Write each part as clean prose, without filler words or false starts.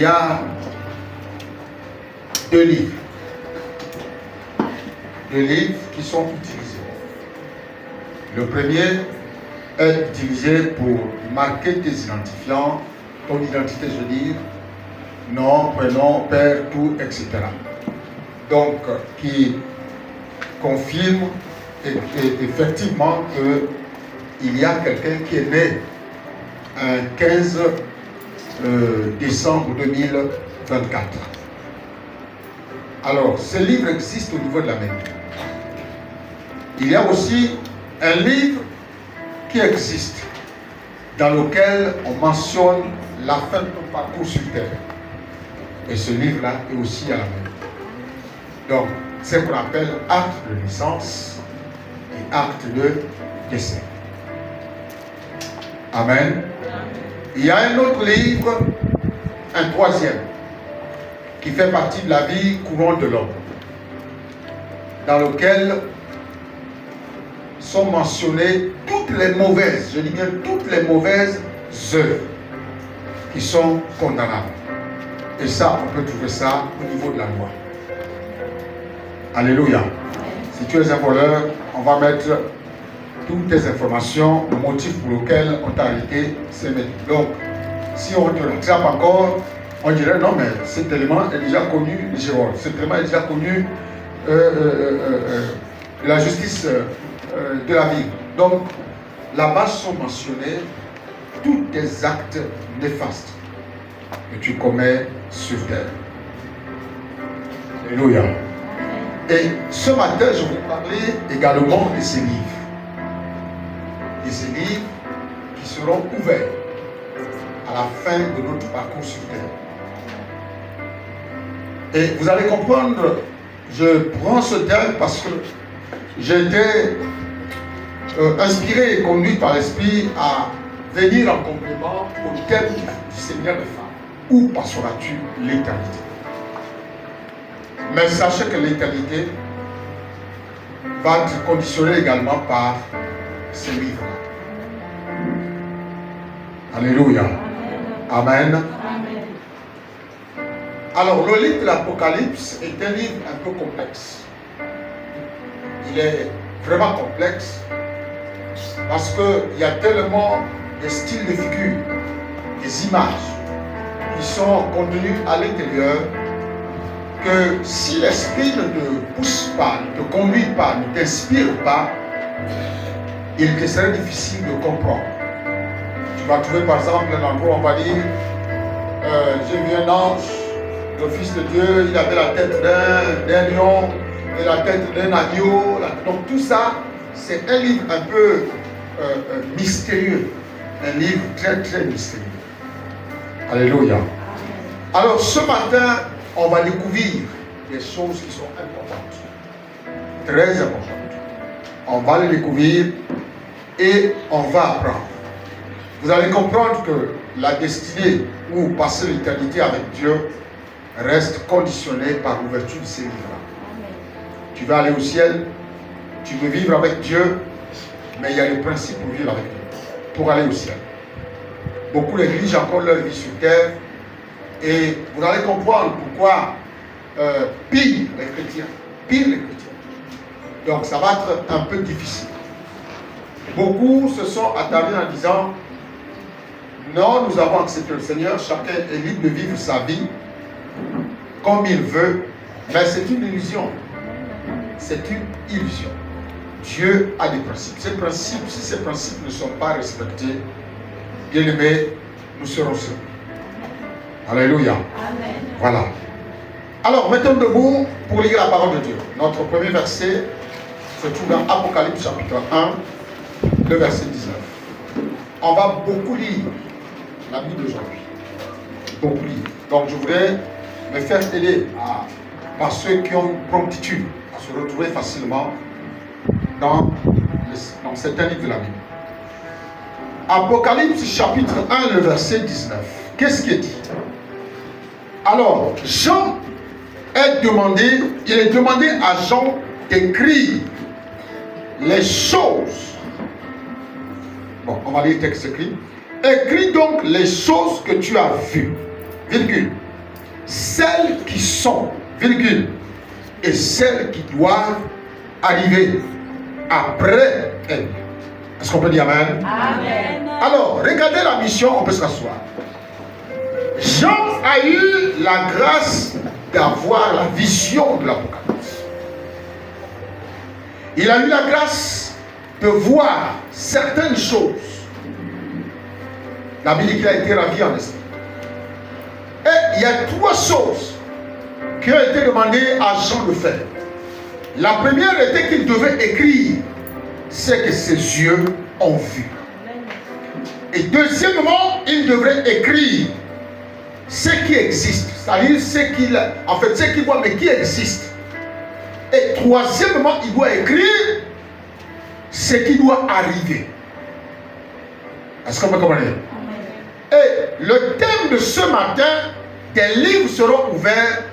y a 2 livres. 2 livres qui sont utilisés. Le premier est utilisé pour marquer tes identifiants, ton identité, je veux dire, nom, prénom, père, tout, etc. Donc, qui confirme effectivement qu'il y a quelqu'un qui est né un 15 décembre 2024. Alors, ce livre existe au niveau de la mairie. Il y a aussi un livre qui existe dans lequel on mentionne la fin de ton parcours sur terre. Et ce livre-là est aussi à la mairie. Donc, c'est ce qu'on appelle acte de naissance et acte de décès. Amen. Il y a un autre livre, un troisième, qui fait partie de la vie courante de l'homme, dans lequel sont mentionnées toutes les mauvaises, je dis bien toutes les mauvaises œuvres qui sont condamnables. Et ça, on peut trouver ça au niveau de la loi. Alléluia. Si tu es un voleur, on va mettre toutes tes informations, le motif pour lequel on t'a arrêté, c'est mettre. Donc, si on te rattrape encore, on dirait non, mais cet élément est déjà connu de Jéhovah. Cet élément est déjà connu de la justice de la vie. Donc, là-bas sont mentionnés tous tes actes néfastes que tu commets sur terre. Alléluia. Et ce matin, je vais parler également de ces livres. De ces livres qui seront ouverts à la fin de notre parcours sur terre. Et vous allez comprendre, je prends ce thème parce que j'ai été inspiré et conduit par l'Esprit à venir en complément au thème du séminaire de femmes. Où passeras-tu l'éternité? Mais sachez que l'éternité va être conditionnée également par ces livres-là. Alléluia. Amen. Amen. Alors, le livre de l'Apocalypse est un livre un peu complexe. Il est vraiment complexe parce qu'il y a tellement de styles de figures, des images qui sont contenues à l'intérieur que si l'esprit ne te pousse pas, ne te conduit pas, ne t'inspire pas, il te serait difficile de comprendre. Tu vas trouver par exemple un endroit où on va dire j'ai vu un ange, le Fils de Dieu, il avait la tête d'un lion et la tête d'un agneau. Donc tout ça, c'est un livre un peu mystérieux. Un livre très très mystérieux. Alléluia. Alors ce matin, on va découvrir des choses qui sont importantes. Très importantes. On va les découvrir et on va apprendre. Vous allez comprendre que la destinée ou passer l'éternité avec Dieu reste conditionnée par l'ouverture de ces livres-là. Tu vas aller au ciel, tu veux vivre avec Dieu, mais il y a des principes pour vivre avec Dieu, pour aller au ciel. Beaucoup négligent encore leur vie sur terre et vous allez comprendre pourquoi pire les chrétiens. Donc ça va être un peu difficile. Beaucoup se sont attardés en disant non, nous avons accepté le Seigneur, chacun est libre de vivre sa vie comme il veut, mais c'est une illusion. C'est une illusion. Dieu a des principes. Si ces principes ne sont pas respectés, bien aimés, nous serons seuls. Alléluia. Amen. Voilà. Alors, mettons debout pour lire la parole de Dieu. Notre premier verset se trouve dans Apocalypse chapitre 1, le verset 19. On va beaucoup lire la Bible d'aujourd'hui. Beaucoup lire. Donc, je voudrais me faire aider par ceux qui ont une promptitude à se retrouver facilement dans certains livres de la Bible. Apocalypse chapitre 1, le verset 19. Qu'est-ce qui est dit? Alors, Jean il est demandé à Jean d'écrire les choses. Bon, on va lire le texte écrit. Écris donc les choses que tu as vues, virgule, celles qui sont, virgule, et celles qui doivent arriver après elles. Est-ce qu'on peut dire Amen? Amen. Alors, regardez la mission, on peut s'asseoir. Jean a eu la grâce d'avoir la vision de l'Apocalypse. Il a eu la grâce de voir certaines choses. La Bible dit qu'il a été ravi en esprit. Et il y a 3 choses qui ont été demandées à Jean de faire. La première était qu'il devait écrire ce que ses yeux ont vu. Et deuxièmement, il devrait écrire ce qui existe, c'est-à-dire ce qu'il voit, mais qui existe. Et troisièmement, il doit écrire ce qui doit arriver. Est-ce qu'on peut comprendre? Et le thème de ce matin, des livres seront ouverts,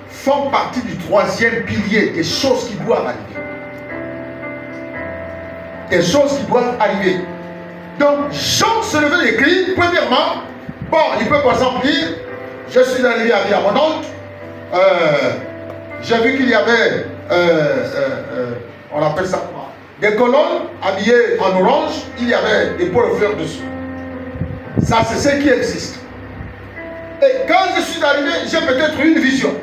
font partie du 3e pilier, des choses qui doivent arriver. Des choses qui doivent arriver. Donc, Jean se levait d'écrire, premièrement, bon, il peut par exemple dire, je suis arrivé à mon oncle, j'ai vu qu'il y avait, on appelle ça comment, des colonnes habillées en orange, il y avait des pots de fleurs dessus. Ça, c'est ce qui existe. Et quand je suis arrivé, j'ai peut-être eu une vision.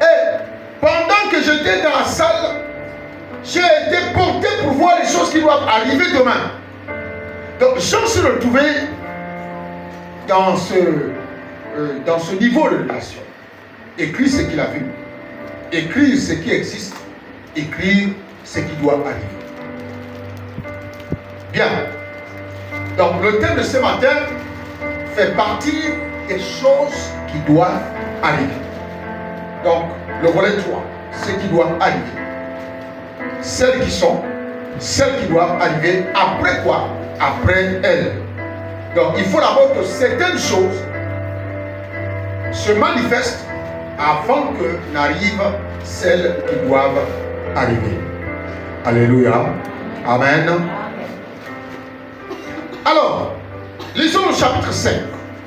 Et pendant que j'étais dans la salle, j'ai été porté pour voir les choses qui doivent arriver demain. Donc, Jean se retrouvait dans ce niveau de relation. Écrire ce qu'il a vu, écrire ce qui existe, écrire ce qui doit arriver. Bien. Donc, le thème de ce matin fait partie des choses qui doivent arriver. Donc, le volet 3, ce qui doit arriver. Celles qui sont, celles qui doivent arriver, après quoi? Après elles. Donc, il faut d'abord que certaines choses se manifestent avant que n'arrivent celles qui doivent arriver. Alléluia. Amen. Alors, lisons le chapitre 5.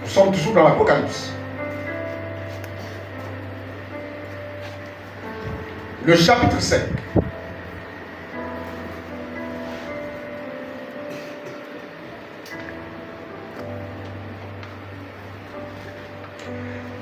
Nous sommes toujours dans l'Apocalypse. Le chapitre 5.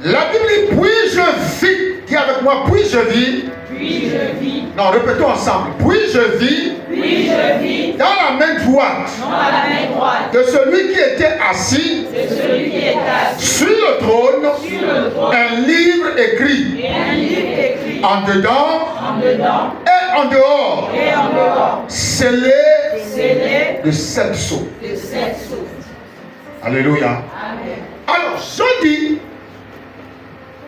La Bible dit, puis je vis, dis avec moi, puis je vis. Puis je vis. Non, répétons ensemble. Puis je vis. Puis je vis. Dans la main droite. Dans la main droite. De celui qui était assis. De celui qui est assis. Sur le trône. Sur le trône. Un livre écrit. Et un livre écrit. En dedans. En dedans. Et en dehors. Et en dehors. Scellé. Scellé. De 7 sceaux. De 7 sceaux. Alléluia. Amen. Alors, je dis.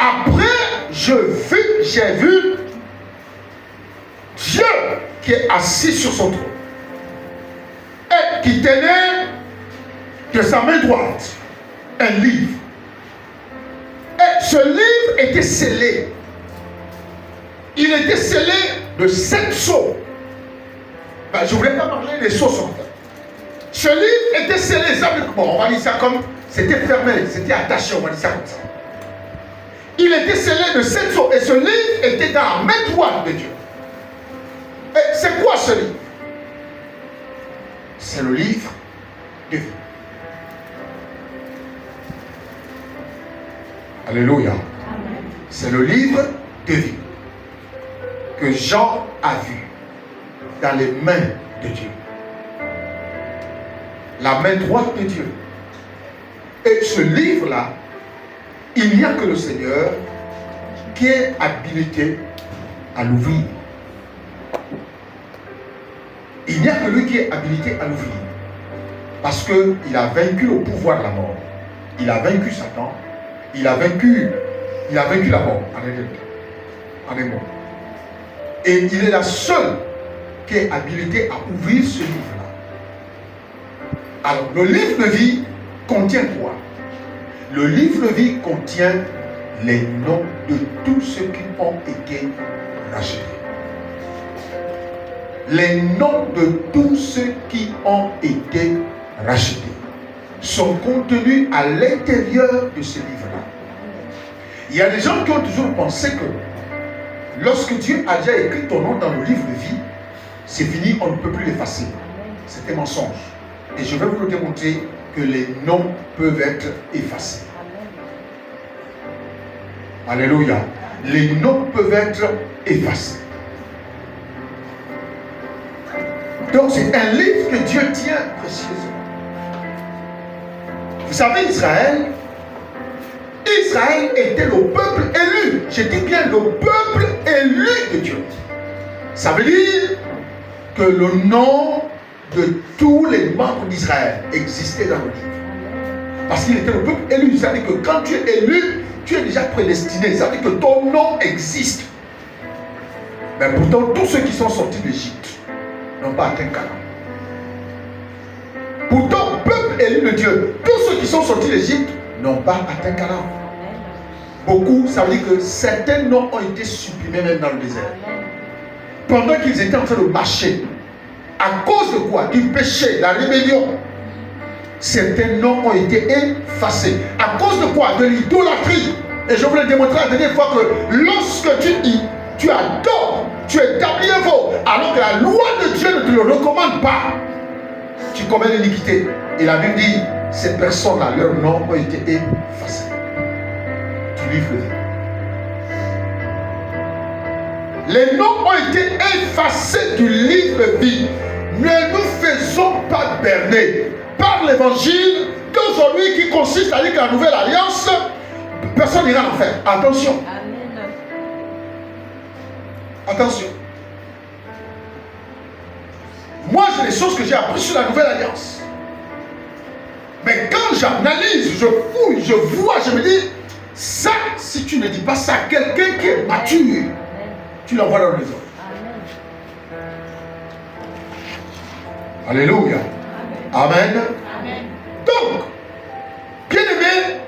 Après, j'ai vu Dieu qui est assis sur son trône et qui tenait de sa main droite un livre. Et ce livre était scellé. Il était scellé de 7 sceaux. Ben, je ne voulais pas parler des sceaux sur terre. Ce livre était scellé. Bon, on va dire ça comme c'était fermé, c'était attaché, on va dire ça comme ça. Il était scellé de 7 sceaux et ce livre était dans la main droite de Dieu. Et c'est quoi ce livre? C'est le livre de vie. Alléluia. C'est le livre de vie que Jean a vu dans les mains de Dieu. La main droite de Dieu. Et ce livre-là, il n'y a que le Seigneur qui est habilité à l'ouvrir. Il n'y a que lui qui est habilité à l'ouvrir. Parce qu'il a vaincu le pouvoir de la mort. Il a vaincu Satan. Il a vaincu la mort. En un mot. Et il est la seule qui est habilité à ouvrir ce livre-là. Alors, le livre de vie contient quoi? Le livre de vie contient les noms de tous ceux qui ont été rachetés. Les noms de tous ceux qui ont été rachetés sont contenus à l'intérieur de ce livre-là. Il y a des gens qui ont toujours pensé que lorsque Dieu a déjà écrit ton nom dans le livre de vie, c'est fini, on ne peut plus l'effacer. C'est un mensonge. Et je vais vous le démontrer que les noms peuvent être effacés. Alléluia. Les noms peuvent être effacés. Donc c'est un livre que Dieu tient précieusement. Vous savez, Israël était le peuple élu. Je dis bien le peuple élu de Dieu. Ça veut dire que le nom de tous les membres d'Israël existait dans le livre. Parce qu'il était le peuple élu. Ça veut dire que quand tu es élu, tu es déjà prédestiné. Ça veut dire que ton nom existe. Mais pourtant, tous ceux qui sont sortis d'Égypte n'ont pas atteint Canaan. Pourtant, peuple élu de Dieu, tous ceux qui sont sortis d'Égypte n'ont pas atteint Canaan. Beaucoup, ça veut dire que certains noms ont été supprimés même dans le désert. Pendant qu'ils étaient en train de marcher, à cause de quoi? Du péché, la rébellion. Certains noms ont été effacés. À cause de quoi? De l'idolâtrie. Et je vous l'ai démontré la dernière fois que lorsque tu adores, tu établis un faux, alors que la loi de Dieu ne te le recommande pas, tu commets l'iniquité. Et la Bible dit, ces personnes-là, leurs noms ont été effacés du livre de vie. Les noms ont été effacés du livre de vie. Ne nous faisons pas berner par l'évangile d'aujourd'hui qui consiste à dire que la nouvelle alliance, personne n'ira en enfer. Attention. Amen. Attention. Moi, j'ai des choses que j'ai apprises sur la nouvelle alliance. Mais quand j'analyse, je fouille, je vois, je me dis, ça, si tu ne dis pas ça à quelqu'un qui est mature, tu l'envoies dans les autres. Alléluia. Amen. Amen. Donc, bien aimé,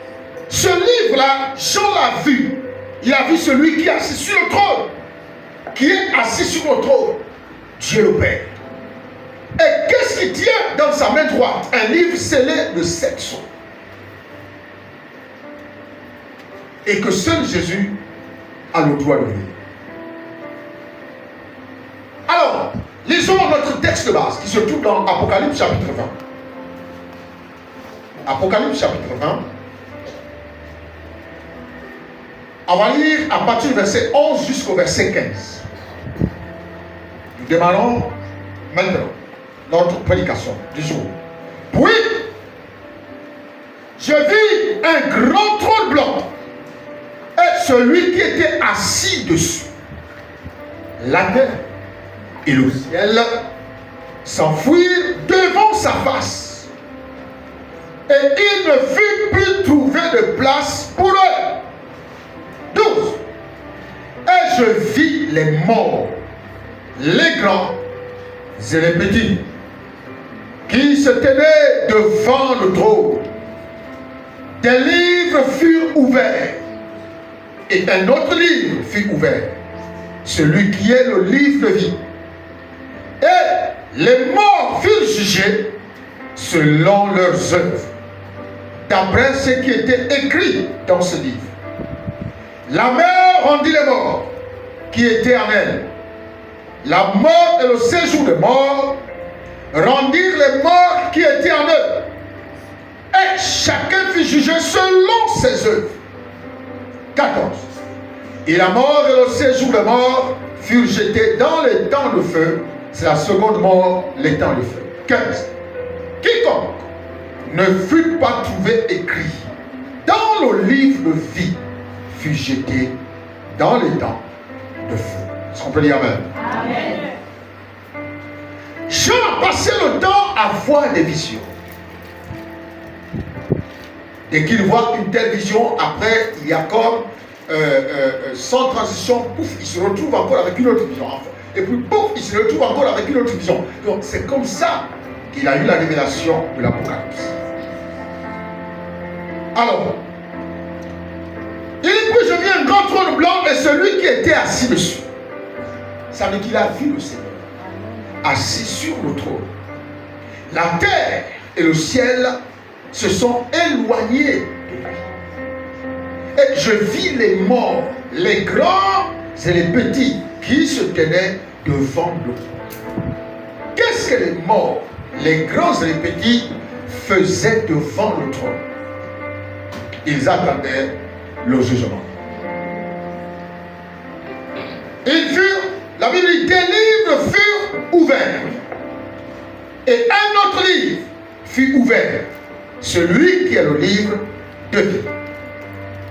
ce livre-là, Jean l'a vu. Il a vu celui qui est assis sur le trône. Qui est assis sur le trône. Dieu le Père. Et qu'est-ce qu'il tient dans sa main droite? Un livre scellé de 7 sceaux. Et que seul Jésus a le droit de lire. Alors, lisons notre texte de base qui se trouve dans Apocalypse chapitre 20. Apocalypse chapitre 20. On va lire à partir du verset 11 jusqu'au verset 15. Nous démarrons maintenant notre prédication du jour. Puis, je vis un grand trône blanc et celui qui était assis dessus. La terre et le ciel s'enfuirent devant sa face. Et il ne fut plus trouvé de place pour eux. 12. Et je vis les morts, les grands et les petits, qui se tenaient devant le trône. Des livres furent ouverts, et un autre livre fut ouvert, celui qui est le livre de vie. Et les morts furent jugés selon leurs œuvres, d'après ce qui était écrit dans ce livre. La mer rendit les morts qui étaient en elle. La mort et le séjour des morts rendirent les morts qui étaient en eux. Et chacun fut jugé selon ses œuvres. 14. Et la mort et le séjour des morts furent jetés dans les temps de feu. C'est la seconde mort, les temps de feu. 15. Quiconque ne fut pas trouvé écrit dans le livre de vie fut jeté dans les temps de feu. Est-ce qu'on peut dire Amen? Amen. Jean a passé le temps à voir des visions. Dès qu'il voit une telle vision, après il y a comme sans transition, pouf, il se retrouve encore avec une autre vision. Et puis pouf, il se retrouve encore avec une autre vision. Donc c'est comme ça qu'il a eu la révélation de l'Apocalypse. Alors, il dit que je vis un grand trône blanc et celui qui était assis dessus. Ça veut dire qu'il a vu le Seigneur assis sur le trône. La terre et le ciel se sont éloignés de lui. Et je vis les morts, les grands et les petits, qui se tenaient devant le trône. Qu'est-ce que les morts, les grands et les petits faisaient devant le trône? Ils attendaient le jugement. La Bible dit, des livres furent ouverts. Et un autre livre fut ouvert, celui qui est le livre de vie.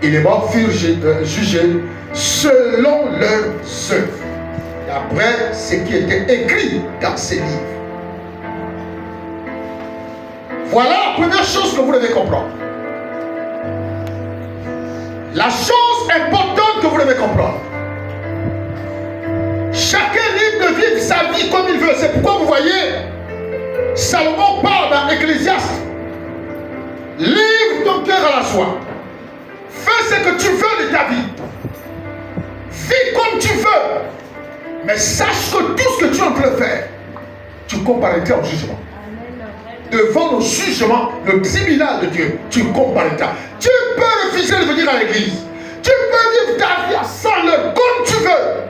Et les morts furent jugés selon leurs œuvres, d'après ce qui était écrit dans ces livres. Voilà la première chose que vous devez comprendre. La chose importante que vous devez comprendre. Chacun est libre de vivre sa vie comme il veut. C'est pourquoi vous voyez, Salomon parle dans Ecclésiaste. Livre ton cœur à la joie. Fais ce que tu veux de ta vie. Vis comme tu veux. Mais sache que tout ce que tu es en train de faire, tu comparaîtras au jugement. Devant le jugement, le tribunal de Dieu, tu comparaîtras. Tu peux refuser de venir à l'église. Tu peux vivre ta vie à 100 heures comme tu veux.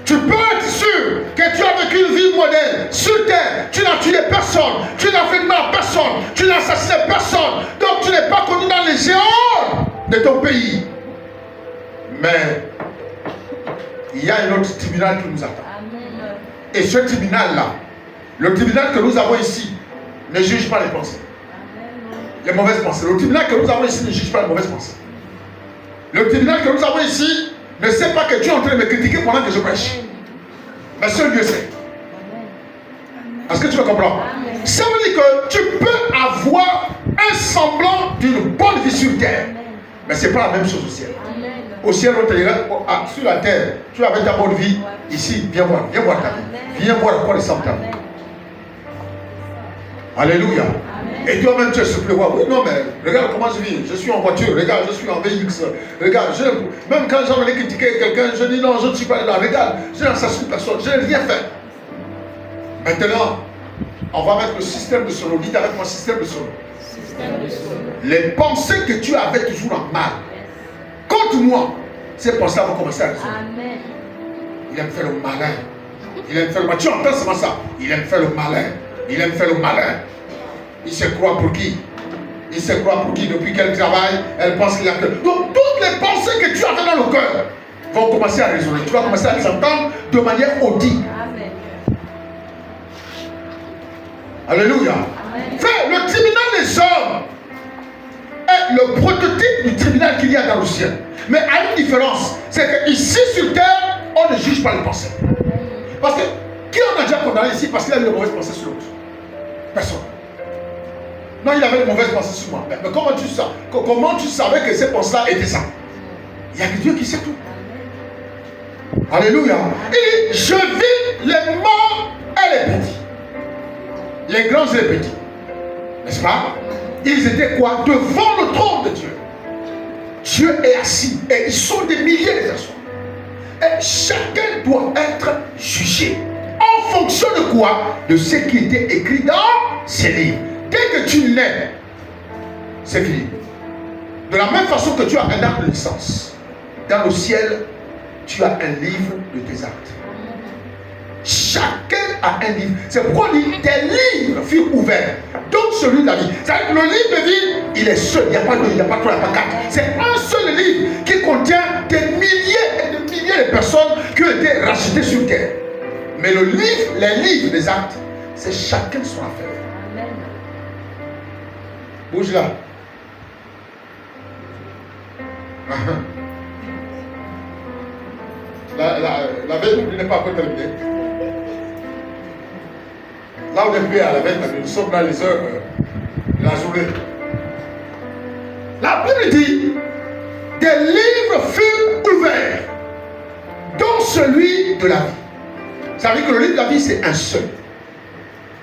Tu peux être sûr que tu as vécu une vie modèle sur terre. Tu n'as tué personne. Tu n'as fait de mal à personne. Tu n'as assassiné personne. Donc tu n'es pas connu dans les géants de ton pays. Mais il y a un autre tribunal qui nous attend. Amen. Et ce tribunal-là, le tribunal que nous avons ici, ne juge pas les pensées. Amen. Les mauvaises pensées. Le tribunal que nous avons ici ne juge pas les mauvaises pensées. Le tribunal que nous avons ici ne sait pas que tu es en train de me critiquer pendant que je prêche. Mais seul Dieu sait. Est-ce que tu me comprends? Ça veut dire que tu peux avoir un semblant d'une bonne vie sur terre. Mais ce n'est pas la même chose au ciel. Au ciel, on te dira, sur la terre, tu avais ta bonne vie. Ici, viens voir ta vie. Viens voir à quoi ressemble ta vie. Alléluia. Et toi-même, tu es surpris. Oui, non, mais regarde comment je vis. Je suis en voiture, regarde, je suis en VX. Regarde, même quand j'en ai critiqué quelqu'un, je dis non, je ne suis pas là. Regarde, je n'ai assassiné personne, je n'ai rien fait. Maintenant, on va mettre le système de solo. Dites avec moi, système de solo. Les pensées que tu avais toujours en mal, contre moi, ces pensées vont commencer à résonner. Il aime faire le malin. Il aime faire le malin. Tu entends seulement ça. Il aime faire le malin. Il aime faire le malin. Il se croit pour qui? Il se croit pour qui? Depuis qu'elle travaille, elle pense qu'il y a que... Donc toutes les pensées que tu avais dans le cœur vont commencer à résonner. Tu vas commencer à les entendre de manière audible. Amen. Alléluia. Amen. Frère, le tribunal des hommes est le prototype du tribunal qu'il y a dans le ciel. Mais à une différence, c'est qu'ici sur terre, on ne juge pas les pensées. Parce que qui on a déjà condamné ici parce qu'il a eu de mauvaises pensées sur l'autre? Personne. Non, il avait de mauvaises pensées sur moi. Mais comment tu savais que ces pensées-là étaient ça? Il n'y a que Dieu qui sait tout. Alléluia. Et je vis les morts et les petits. Les grands et les petits. N'est-ce pas? Ils étaient quoi? Devant le trône de Dieu. Dieu est assis. Et ils sont des milliers de personnes. Et chacun doit être jugé. En fonction de quoi? De ce qui était écrit dans ces livres. Dès que tu nais, c'est fini. De la même façon que tu as un acte de naissance, dans le ciel, tu as un livre de tes actes. Chacun a un livre. C'est pourquoi on dit des livres furent ouverts. Donc celui de la vie. C'est-à-dire que le livre de vie, il est seul. Il n'y a pas deux, il n'y a pas trois, il n'y a pas quatre. C'est un seul livre qui contient des milliers et des milliers de personnes qui ont été rachetées sur terre. Mais le livre, les livres des actes, c'est chacun son affaire. Amen. Bouge là. La veille n'est pas encore terminée. Là où on est à la veille, nous sommes dans les heures de la journée. La Bible dit, des livres furent ouverts, dont celui de la vie. Ça veut dire que le livre de la vie, c'est un seul.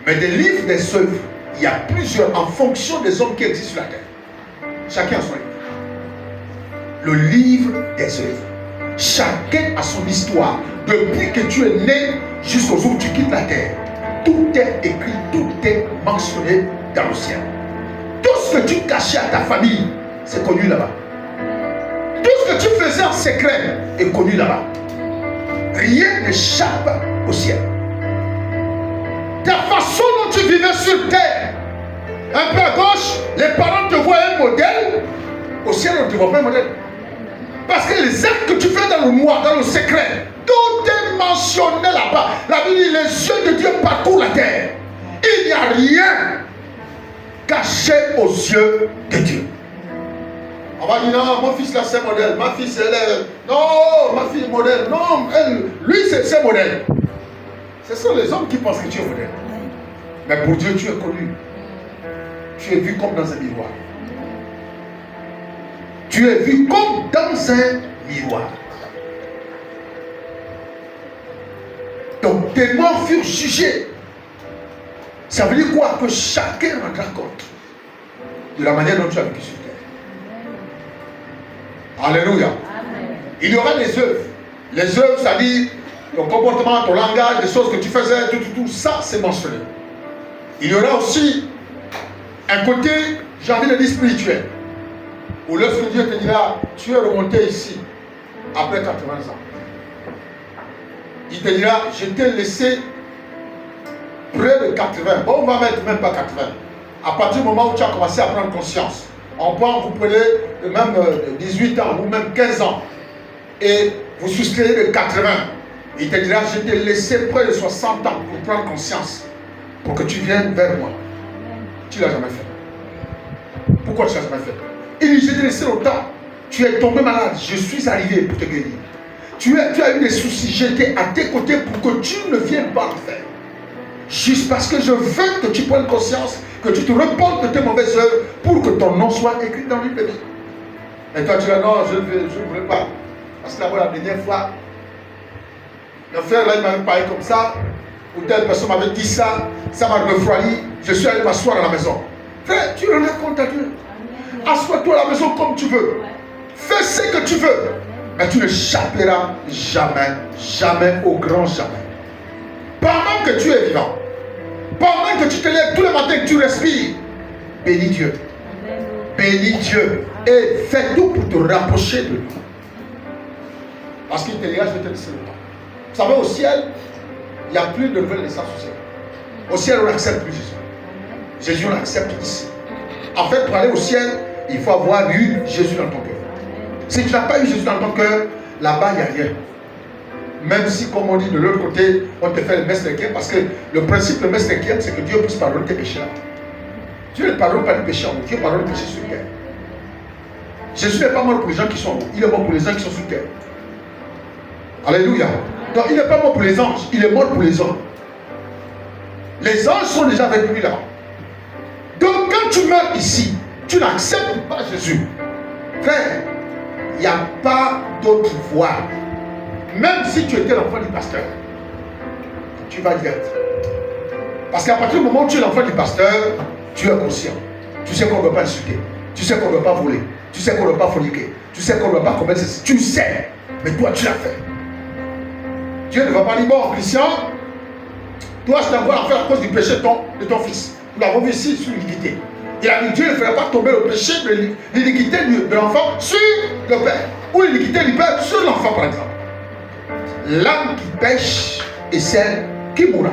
Mais des livres des œuvres, il y a plusieurs en fonction des hommes qui existent sur la terre. Chacun a son livre. Le livre des œuvres. Chacun a son histoire. Depuis que tu es né jusqu'au jour où tu quittes la terre, tout est écrit, tout est mentionné dans le ciel. Tout ce que tu cachais à ta famille, c'est connu là-bas. Tout que tu faisais en secret est connu là-bas. Rien n'échappe au ciel. Ta façon dont tu vivais sur terre, un peu à gauche, les parents te voient un modèle. Au ciel, on ne te voit pas un modèle. Parce que les actes que tu fais dans le noir, dans le secret, tout est mentionné là-bas. La Bible dit, les yeux de Dieu parcourent la terre. Il n'y a rien caché aux yeux de Dieu. On va dire, non, mon fils là c'est modèle, ma fille c'est elle. Non, ma fille est modèle. Non, elle, lui c'est modèle. Ce sont les hommes qui pensent que tu es modèle. Mais pour Dieu, tu es connu. Tu es vu comme dans un miroir. Tu es vu comme dans un miroir. Donc tes morts furent jugés. Ça veut dire quoi? Que chacun rendra compte de la manière dont tu as vécu sur terre. Alléluia. Amen. Il y aura des œuvres. Les œuvres, c'est-à-dire ton comportement, ton langage, les choses que tu faisais, tout ça, c'est mentionné. Il y aura aussi un côté, j'ai envie de dire spirituel, où lorsque Dieu te dira, tu es remonté ici, après 80 ans. Il te dira, je t'ai laissé près de 80. Bon, on va mettre même pas 80. À partir du moment où tu as commencé à prendre conscience, on prend, vous prenez même 18 ans ou même 15 ans et vous soustrayez de 80. Il te dira, je t'ai laissé près de 60 ans pour prendre conscience, pour que tu viennes vers moi. Tu ne l'as jamais fait. Pourquoi tu ne l'as jamais fait? Il dit, je t'ai laissé longtemps. Tu es tombé malade, je suis arrivé pour te guérir. Tu as eu des soucis, j'étais à tes côtés pour que tu ne viennes pas en faire. Juste parce que je veux que tu prennes conscience, que tu te repentes de tes mauvaises œuvres pour que ton nom soit écrit dans le livre de vie. Et toi tu dis non, je ne voulais pas. Parce que la dernière fois, le frère là il m'avait parlé comme ça, ou telle personne m'avait dit ça, ça m'a refroidi, je suis allé m'asseoir à la maison. Frère, tu rends compte à Dieu. Assois-toi à la maison comme tu veux. Fais ce que tu veux. Mais tu ne chapperas jamais, jamais au grand jamais. Pendant que tu es vivant, pendant que tu te lèves tous les matins que tu respires, bénis Dieu. Bénis Dieu. Et fais tout pour te rapprocher de lui. Parce qu'il te dira, je vais te laisser le temps. Vous savez, au ciel, il n'y a plus de nouvelle naissance au ciel. Au ciel, on n'accepte plus Jésus. Jésus, on l'accepte ici. En fait, pour aller au ciel, il faut avoir eu Jésus dans ton cœur. Si tu n'as pas eu Jésus dans ton cœur, là-bas, il n'y a rien. Même si, comme on dit de l'autre côté, on te fait le mestre requiem, parce que le principe de mestre requiem, c'est que Dieu puisse pardonner tes péchés là. Dieu ne pardonne pas les péchés en haut, Dieu pardonne les péchés sur terre. Jésus n'est pas mort pour les gens qui sont en haut, il est mort pour les gens qui sont sur terre. Alléluia. Donc il n'est pas mort pour les anges, il est mort pour les hommes. Les anges sont déjà avec lui là. Donc quand tu meurs ici, tu n'acceptes pas Jésus. Frère, il n'y a pas d'autre voie. Même si tu étais l'enfant du pasteur, tu vas direct. Parce qu'à partir du moment où tu es l'enfant du pasteur, tu es conscient. Tu sais qu'on ne doit pas insulter. Tu sais qu'on ne doit pas voler. Tu sais qu'on ne doit pas forniquer. Tu sais qu'on ne doit pas commettre ceci. Tu sais. Mais toi, tu l'as fait. Dieu ne va pas dire, bon, Christian, toi, je t'envoie en faire à cause du péché de ton fils. Nous l'avons vu ici sur l'iniquité. Il a dit, Dieu ne fera pas tomber le péché de l'iniquité de l'enfant sur le père. Ou l'iniquité du père sur l'enfant, par exemple. L'âme qui pêche est celle qui mourra.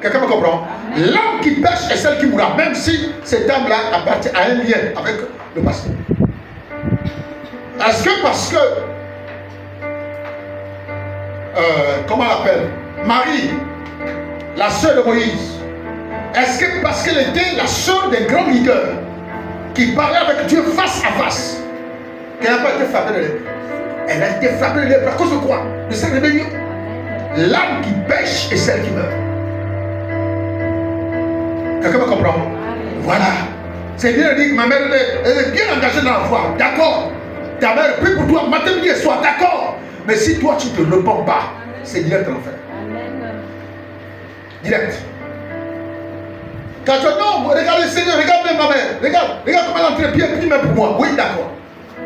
Quelqu'un me comprend? L'âme qui pêche est celle qui mourra, même si cette âme-là appartient à un lien avec le pasteur. Est-ce que parce que, comment on l'appelle, Marie, la sœur de Moïse, est-ce que parce qu'elle était la sœur d'un grand leader qui parlait avec Dieu face à face, qu'elle n'a pas été frappée de l'épée? Elle a été frappée de l'épée à cause de quoi? De sa rébellion. L'âme qui pêche est celle qui meurt. Quelqu'un me comprend? Voilà. C'est bien de dire que ma mère elle est bien engagée dans la foi. D'accord. Ta mère prie pour toi matin, midi et soir. D'accord. Mais si toi tu ne te repens pas, c'est direct en enfer. Direct. Quand tu dis non, regarde le Seigneur, regarde même ma mère. Regarde comment elle entre pied, prie même pour moi. Oui, d'accord.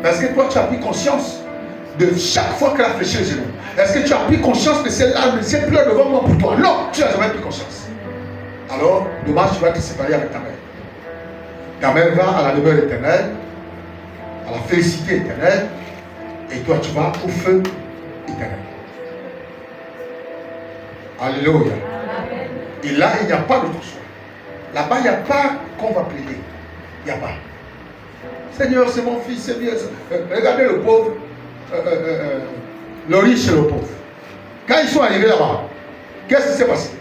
Parce que toi tu as pris conscience de chaque fois qu'elle a fléchi les genoux. Est-ce que tu as pris conscience que c'est larmes, c'est pleure devant moi pour toi? Non, tu n'as jamais pris conscience. Alors, dommage, tu vas te séparer avec ta mère. Ta mère va à la demeure éternelle, à la félicité éternelle, et toi tu vas au feu éternel. Alléluia. Et là, il n'y a pas d'autre choix. Là-bas, il n'y a pas qu'on va plaider. Il n'y a pas. Seigneur, c'est mon fils, c'est bien. Regardez le pauvre, le riche et le pauvre. Quand ils sont arrivés là-bas, qu'est-ce qui s'est passé?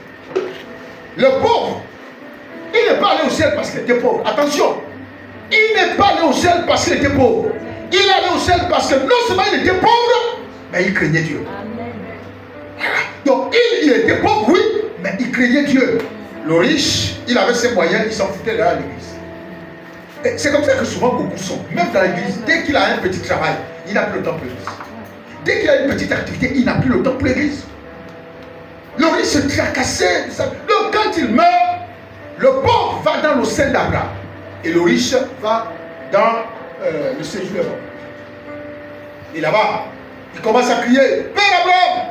Le pauvre, il n'est pas allé au ciel parce qu'il était pauvre. Attention, il n'est pas allé au ciel parce qu'il était pauvre. Il est allé au ciel parce que non seulement il était pauvre, mais il craignait Dieu. Voilà. Donc il était pauvre, oui, mais il craignait Dieu. Le riche, il avait ses moyens, il s'en foutait derrière l'église. Et c'est comme ça que souvent beaucoup sont. Même dans l'église, dès qu'il a un petit travail, il n'a plus le temps pour l'église. Dès qu'il a une petite activité, il n'a plus le temps pour l'église. Le riche se tracassait. Donc quand il meurt, le pauvre va dans le sein d'Abraham. Et le riche va dans le séjour de l'homme. Et là-bas, il commence à crier, Père Abraham,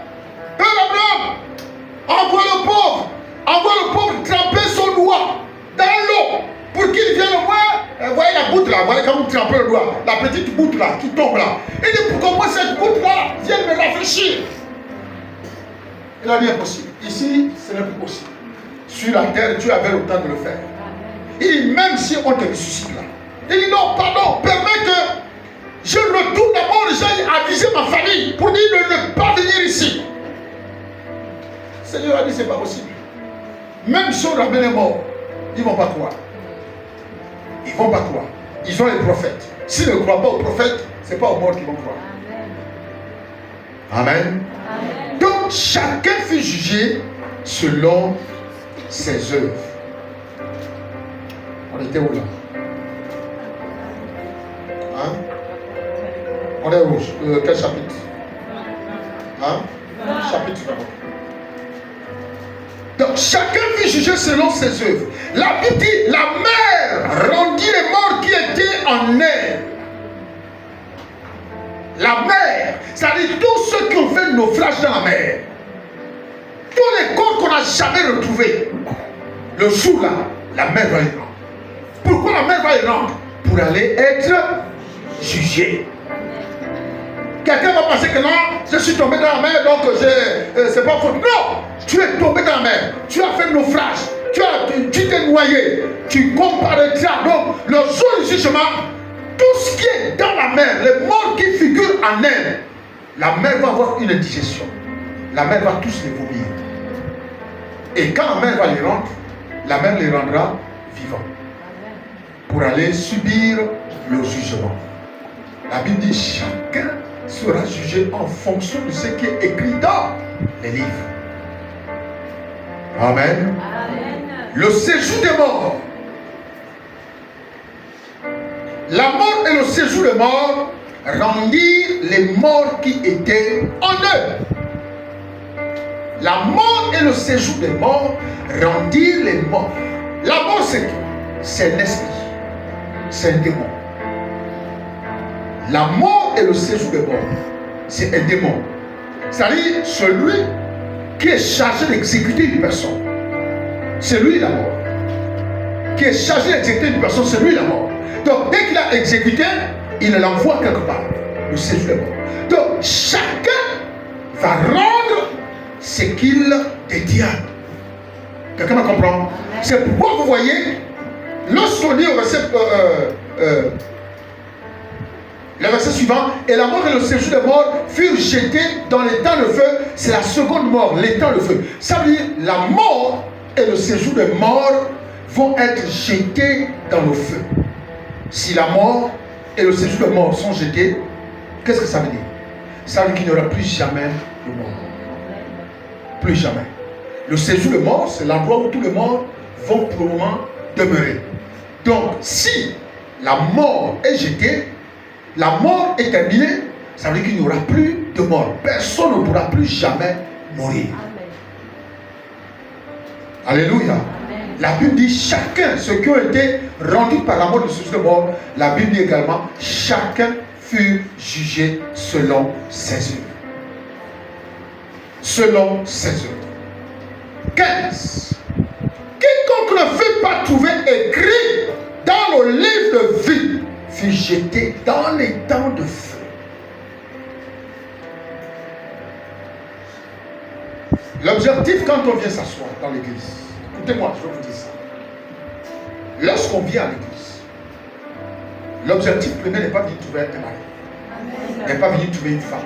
envoie le pauvre tremper son doigt dans l'eau pour qu'il vienne au moins, voyez la goutte là, voyez quand vous trempez le doigt, la petite goutte là qui tombe là. Il dit, pour que moi cette goutte là vienne me rafraîchir. Il a dit impossible. Ici, ce n'est plus possible. Sur la terre, tu avais le temps de le faire. Il dit, même si on te ressuscite là, il dit, non, pardon, permets que je retourne d'abord, j'aille aviser ma famille pour dire de ne pas venir ici. Le Seigneur a dit, c'est pas possible. Même si on ramène les morts, ils ne vont pas croire. Ils ne vont pas croire. Ils ont les prophètes. S'ils ne croient pas aux prophètes, ce n'est pas aux morts qu'ils vont croire. Amen. Amen. Donc, chacun fut jugé selon ses œuvres. On était où là? Hein? On est où? Quel chapitre? Hein? Chapitre d'abord. Donc chacun fut jugé selon ses œuvres. La Bible dit, la mer rendit les morts qui étaient en elle. La mer, c'est-à-dire tous ceux qui ont fait naufrage dans la mer. Tous les corps qu'on n'a jamais retrouvés. Le jour là, la mer va les rendre. Pourquoi la mer va les rendre? Pour aller être jugé. Quelqu'un va penser que non, je suis tombé dans la mer, donc c'est pas faute. Non, tu es tombé dans la mer, tu as fait naufrage, tu t'es noyé, tu comparaîtras. Donc, le jour du jugement, tout ce qui est dans la mer, les morts qui figurent en elle, la mer va avoir une indigestion. La mer va tous les vomir. Et quand la mer va les rendre, la mer les rendra vivants. Pour aller subir le jugement. La Bible dit, chacun sera jugé en fonction de ce qui est écrit dans les livres. Amen. Amen. Le séjour des morts. La mort et le séjour des morts rendirent les morts qui étaient en eux. La mort et le séjour des morts rendirent les morts. La mort, c'est quoi? C'est un esprit. C'est un démon. La mort et le séjour des morts, c'est un démon. C'est-à-dire celui qui est chargé d'exécuter une personne. C'est lui la mort. Qui est chargé d'exécuter une personne, c'est lui la mort. Donc dès qu'il a exécuté, il l'envoie quelque part. Le séjour des morts. Donc chacun va rendre ce qu'il détient. Quelqu'un me comprend? C'est pourquoi vous voyez, lorsqu'on dit au verset le verset suivant, et la mort et le séjour des morts furent jetés dans l'étang de feu. C'est la seconde mort, l'étang de feu. Ça veut dire la mort et le séjour des morts vont être jetés dans le feu. Si la mort et le séjour des morts sont jetés, qu'est-ce que ça veut dire? Ça veut dire qu'il n'y aura plus jamais de mort. Plus jamais. Le séjour des morts, c'est l'endroit où tous les morts vont pour le moment demeurer. Donc, si la mort est jetée, la mort est terminée, ça veut dire qu'il n'y aura plus de mort. Personne ne pourra plus jamais mourir. Amen. Alléluia. Amen. La Bible dit chacun, ceux qui ont été rendus par la mort de ceux de mort, la Bible dit également, chacun fut jugé selon ses œuvres. Selon ses œuvres. 15. Quiconque ne fut pas trouvé écrit dans le livre de vie fut jeté dans les temps de feu. L'objectif quand on vient s'asseoir dans l'église, écoutez-moi, je vais vous dire ça. Lorsqu'on vient à l'église, l'objectif premier n'est pas venir trouver un mari, n'est pas venir trouver une femme,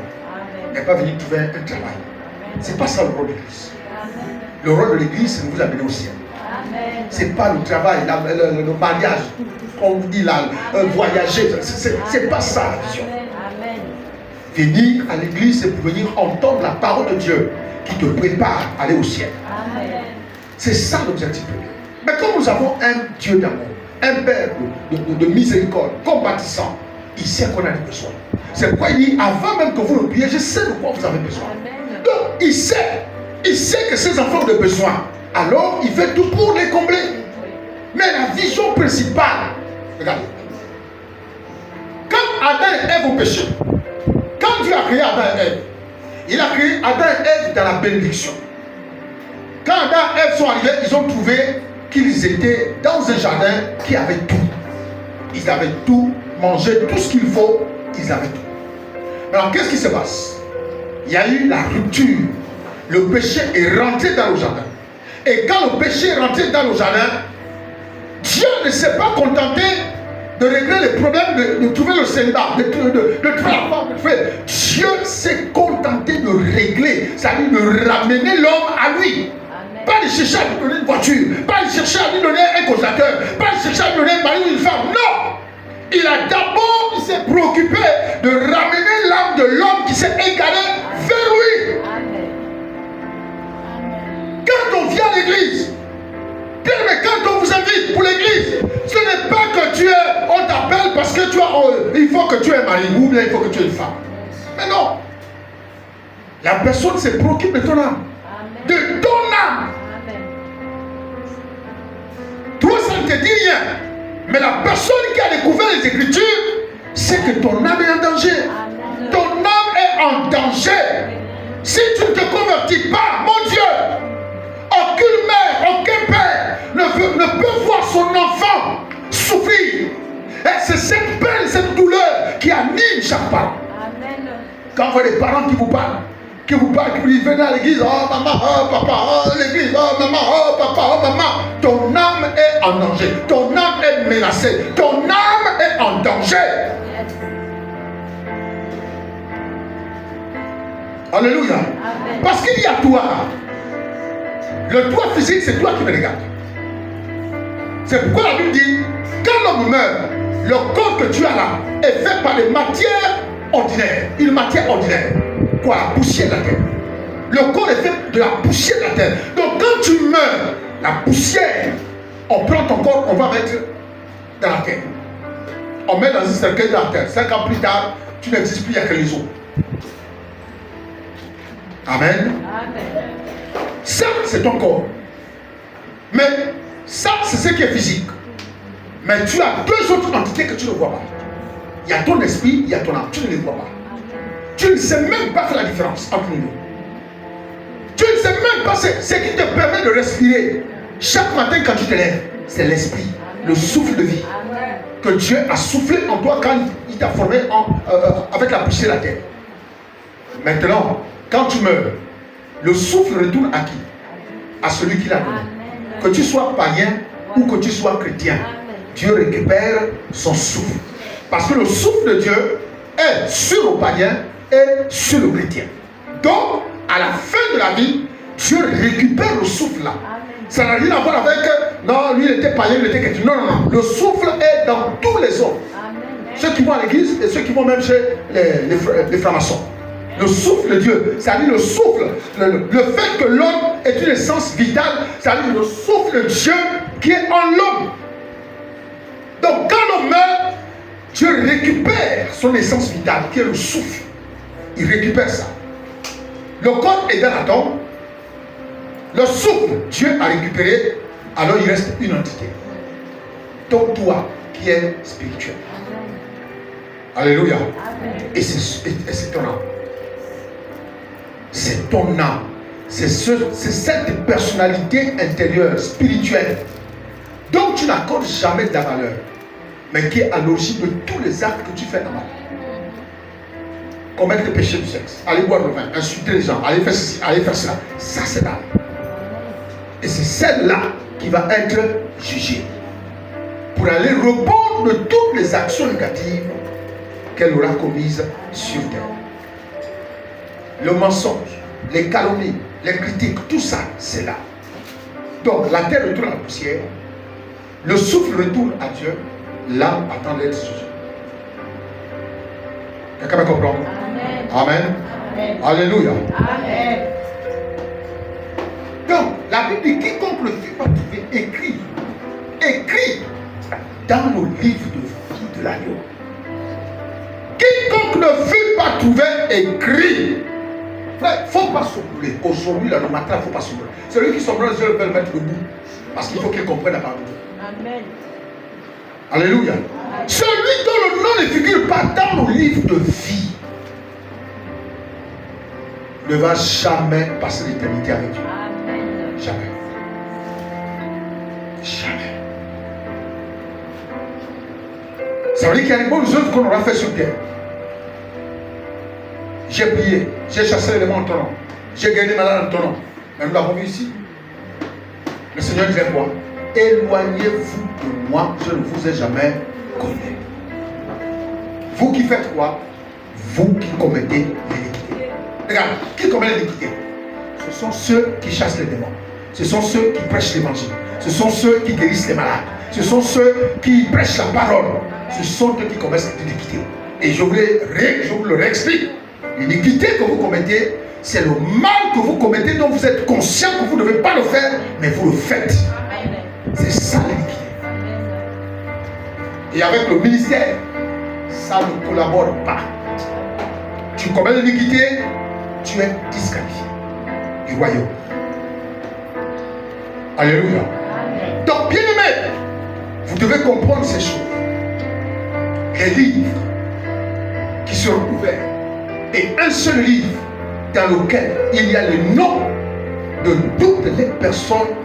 n'est pas venir trouver un travail. C'est pas ça le rôle de l'église. Le rôle de l'église, c'est de vous amener au ciel. C'est pas le travail, le mariage, comme on dit là, voyager. C'est pas ça la vision. Venir à l'église, c'est pour venir entendre la parole de Dieu qui te prépare à aller au ciel. C'est ça l'objectif premier. Mais comme nous avons un Dieu d'amour, un Père de miséricorde, compatissant, il sait qu'on a des besoins. C'est pourquoi il dit, avant même que vous le priez, je sais de quoi vous avez besoin. Donc, il sait que ses enfants ont des besoins. Alors, il fait tout pour les combler. Mais la vision principale, regardez, quand Adam et Ève ont péché, quand Dieu a créé Adam et Ève, il a créé Adam et Ève dans la bénédiction. Quand Adam et Ève sont arrivés, ils ont trouvé qu'ils étaient dans un jardin qui avait tout. Ils avaient tout, mangé tout ce qu'il faut, ils avaient tout. Alors qu'est-ce qui se passe? Il y a eu la rupture. Le péché est rentré dans le jardin. Et quand le péché est rentré dans le jardin, Dieu ne s'est pas contenté de régler les problèmes, de trouver le célibat, de trouver la femme. Dieu s'est contenté de régler, c'est-à-dire de ramener l'homme à lui. Pas de chercher à lui donner une voiture, pas de chercher à lui donner un consommateur, pas de chercher à lui donner un mari ou une femme. Non! Il s'est préoccupé de ramener l'âme de l'homme qui s'est égaré vers lui. Quand on vient à l'église, mais quand on vous invite pour l'église, ce n'est pas que on t'appelle parce que il faut que tu aies un mari ou bien il faut que tu aies une femme. Mais non. La personne se préoccupe de ton âme. De ton âme. Toi, ça ne te dit rien. Mais la personne qui a découvert les Écritures, c'est que ton âme est en danger. Ton âme est en danger. Si tu ne te convertis pas, mon Dieu, aucune mère, aucun père ne peut voir son enfant souffrir. Et c'est cette peine, cette douleur qui anime chaque parent. Quand vous voyez des parents qui vous parlent, qui vous disent venez à l'église, oh maman, oh papa, oh l'église, oh maman, oh papa, oh maman, ton âme est en danger, ton âme est menacée, ton âme est en danger. Alléluia. Parce qu'il y a toi. Le toi physique, c'est toi qui me regarde. C'est pourquoi la Bible dit, quand l'homme meurt, le corps que tu as là est fait par des matières ordinaires. Une matière ordinaire. Quoi? La poussière de la terre. Le corps est fait de la poussière de la terre. Donc quand tu meurs, la poussière, on prend ton corps, on va mettre dans la terre. On met dans un cercueil dans la terre. 5 ans plus tard, tu n'existes plus, il n'y a que les os. Amen. Ça, c'est ton corps. Mais ça, c'est ce qui est physique. Mais tu as deux autres entités que tu ne vois pas. Il y a ton esprit, il y a ton âme. Tu ne les vois pas. Tu ne sais même pas faire la différence entre nous. Tu ne sais même pas ce qui te permet de respirer. Chaque matin quand tu te lèves, c'est l'esprit, le souffle de vie que Dieu a soufflé en toi quand il t'a formé avec la poussière de la terre. Maintenant, quand tu meurs, le souffle retourne à qui? À celui qui l'a donné. Que tu sois païen ou que tu sois chrétien, Dieu récupère son souffle. Parce que le souffle de Dieu est sur le païen et sur le chrétien. Donc, à la fin de la vie, Dieu récupère le souffle là. Ça n'a rien à voir avec, non, lui il était païen, il était chrétien. Non, non, non. Le souffle est dans tous les hommes. Ceux qui vont à l'église et ceux qui vont même chez les francs-maçons. Le souffle de Dieu, c'est-à-dire le souffle, le fait que l'homme est une essence vitale, c'est-à-dire le souffle de Dieu qui est en l'homme. Donc quand l'homme meurt, Dieu récupère son essence vitale qui est le souffle. Il récupère ça. Le corps est dans la tombe. Le souffle, Dieu a récupéré, alors il reste une entité. Donc toi qui es spirituel. Alléluia. Et c'est ton âme. C'est ton âme. C'est cette personnalité intérieure, spirituelle. Donc tu n'accordes jamais de la valeur. mais qui est à l'origine de tous les actes que tu fais dans la vie. Commettre le péché du sexe, aller boire le vin, insulter les gens, aller faire ceci, aller faire cela. Ça, c'est l'âme. Et c'est celle-là qui va être jugée pour aller répondre de toutes les actions négatives qu'elle aura commises sur terre. Le mensonge, les calomnies, les critiques, tout ça, c'est là. Donc, la terre retourne à la poussière, le souffle retourne à Dieu, l'âme attend d'être jugée. Quelqu'un me comprend? Amen. Amen. Alléluia. Amen. Donc, la Bible dit quiconque le fut pas trouvé écrit dans le livre de vie de l'agneau. Quiconque ne fut pas trouvé écrit. Il ne faut pas s'oublier. Aujourd'hui, là, le matin, il ne faut pas s'oublier. Celui qui sombre, Dieu veut le mettre debout. Parce qu'il faut qu'il comprenne la parole. Amen. Alléluia. Celui dont le nom ne figure pas dans le livre de vie ne va jamais passer l'éternité avec Dieu. Amen. Jamais. Jamais. Ça veut dire qu'il y a des bonnes œuvres qu'on aura fait sur terre. J'ai prié, j'ai chassé les démons en ton nom, j'ai guéri les malades en ton nom. Mais nous l'avons vu ici. Le Seigneur disait quoi? Éloignez-vous de moi, je ne vous ai jamais connu. Vous qui faites quoi? Vous qui commettez l'iniquité. Regarde, qui commet l'iniquité? Ce sont ceux qui chassent les démons. Ce sont ceux qui prêchent l'évangile. Ce sont ceux qui guérissent les malades. Ce sont ceux qui prêchent la parole. Ce sont eux qui commettent l'iniquité. Et je vous le réexplique. L'iniquité que vous commettez, c'est le mal que vous commettez dont vous êtes conscient que vous ne devez pas le faire, mais vous le faites. C'est ça l'iniquité. Et avec le ministère, ça ne collabore pas. Tu commets l'iniquité, tu es disqualifié du royaume. Alléluia. Donc, bien aimé, vous devez comprendre ces choses. Les livres qui seront ouverts et un seul livre dans lequel il y a les noms de toutes les personnes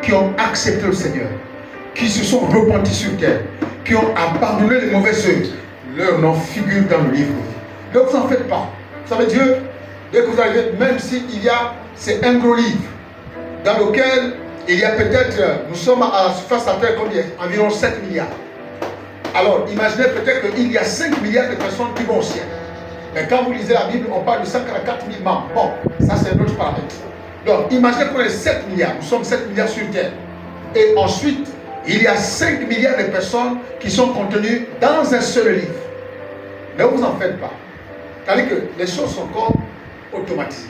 qui ont accepté le Seigneur, qui se sont repentis sur terre, qui ont abandonné les mauvaises œuvres. Leur nom figure dans le livre. Ne vous en faites pas. Vous savez, Dieu, dès que vous arrivez, même s'il y a, c'est un gros livre dans lequel il y a peut-être, nous sommes à la surface de la terre combien? Environ 7 milliards. Alors, imaginez peut-être qu'il y a 5 milliards de personnes qui vont au ciel. Mais quand vous lisez la Bible, on parle de 144 000 membres. Bon, ça c'est un autre paramètre. Donc, imaginez qu'on est 7 milliards. Nous sommes 7 milliards sur terre. Et ensuite, il y a 5 milliards de personnes qui sont contenues dans un seul livre. Ne vous en faites pas. C'est-à-dire que les choses sont encore automatisées.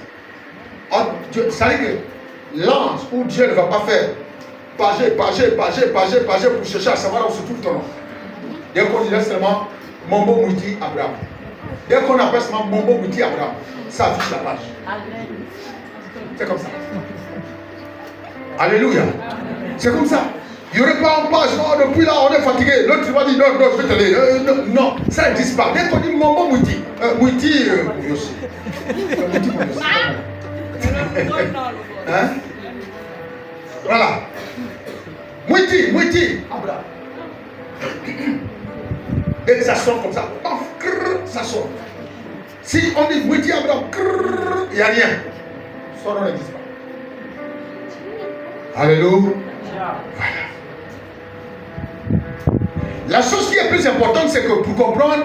C'est-à-dire que l'ange ou Dieu ne va pas faire pager pour chercher à savoir où se trouve ton nom. Dès qu'on dirait seulement Mombo Mouti Abraham. Dès qu'on appelle seulement Mombo Mouti Abraham, ça affiche la page. Amen. C'est comme ça. Alléluia. C'est comme ça. Il n'y aurait pas en page, oh, depuis là on est fatigué. L'autre va dire non, non, je vais te lire. Non, ça n'existe pas. Dès qu'on dit Mombo Mouti, Mouti, aussi. Mouti, hein? Voilà. Mouti, Abraham. Dès que ça sort comme ça, paf, crrr, ça sort. Si on dit Mouti Abraham, il n'y a rien. Son nom n'existe pas. Alléluia. Voilà. La chose qui est plus importante, c'est que pour comprendre,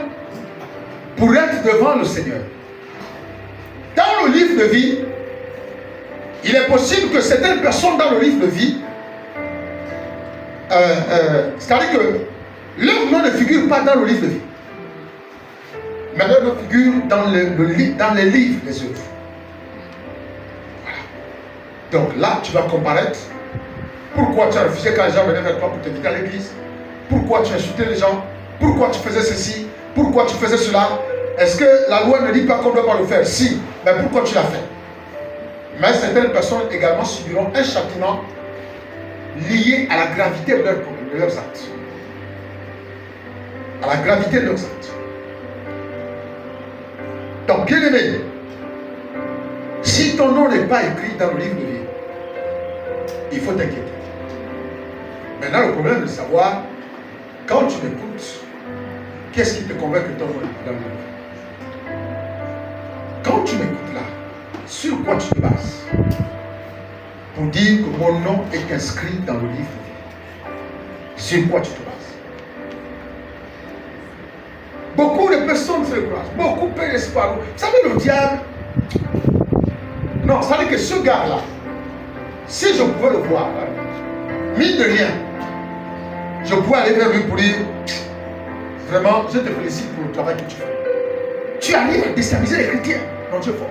pour être devant le Seigneur, dans le livre de vie, il est possible que certaines personnes dans le livre de vie, c'est-à-dire que leur nom ne figure pas dans le livre de vie, mais leur nom figure dans les livres des œuvres. Voilà. Donc là, tu vas comparaître. Pourquoi tu as refusé quand les gens venaient vers toi pour t'inviter à l'église? Pourquoi tu insultais les gens? Pourquoi tu faisais ceci? Pourquoi tu faisais cela? Est-ce que la loi ne dit pas qu'on ne doit pas le faire? Si, mais pourquoi tu l'as fait? Mais certaines personnes également subiront un châtiment lié à la gravité de leurs actes. À la gravité de leurs actes. Donc, bien aimé, si ton nom n'est pas écrit dans le livre de vie, il faut t'inquiéter. Maintenant, le problème est de savoir Quand tu m'écoutes, qu'est-ce qui te convainc que ton nom est dans le livre? Quand tu m'écoutes là, sur quoi tu te bases pour dire que mon nom est inscrit dans le livre de vie? Sur quoi tu te bases? Beaucoup de personnes se croisent, beaucoup perdent l'espoir. Vous savez, le diable, non, ça veut dire que ce gars-là, si je pouvais le voir, mine de rien, je pourrais aller vers lui pour dire, vraiment, je te félicite pour le travail que tu fais. Tu arrives à déstabiliser les chrétiens. Non, tu es fort.